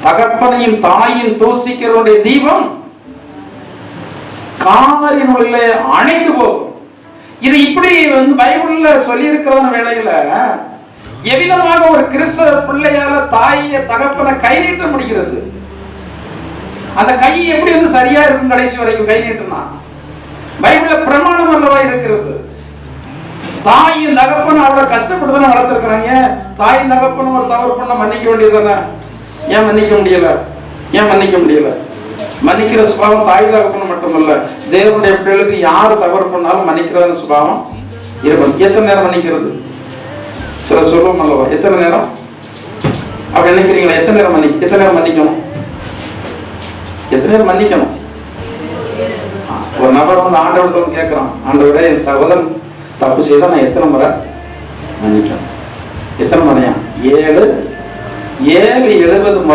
தகப்பனையும் தாயின் தூசிக்கிறவருடைய தீபம் காரினுள்ளே அணைந்து போகும். இது இப்படி பைபிள்ல சொல்லி இருக்கிற வேளையில எவ்விதமாக ஒரு கிறிஸ்தவ பிள்ளையால தாயை தகப்பனை கை நீட்ட முடிகிறது? அந்த கை எப்படி சரியா இருக்கும் கடைசி வரைக்கும் கை நீட்டினா? பைபிள்ல பிரமாணம் அல்லவா இருக்கிறது. தாயின் தகப்பன் அவ்வளவு கஷ்டப்பட்டு வளர்த்திருக்கிறாங்க. தாயின் தகப்பன் ஒரு தவறு பண்ண மன்னிக்க வேண்டியதானே? ஏன் மன்னிக்க முடியல? ஏன் மன்னிக்க முடியல? மன்னிக்கிற சுபாவம் தாய் தகப்பன் மட்டுமல்ல, தேவனுடைய பிள்ளைகளுக்கு யாரு தவறு பண்ணாலும் மன்னிக்கிற சுபாவம் இருக்கும். எத்தனை நேரம் மன்னிக்கிறது? சில சொல்லுவோம் அல்லவா, எத்தனை நேரம் அப்படி நினைக்கிறீங்களா? எத்தனை நேரம் மன்னிக்கணும்? எத்தனை நேரம் மன்னிக்கணும்? ஒரு நபர் ஆண்டவர்கிட்ட கேட்கிறான், ஆண்டவரே என் சகோதரன் தப்பு செய்தா நான் எத்தனை முறை மன்னிக்கணும்? எத்தனை முறையா? 770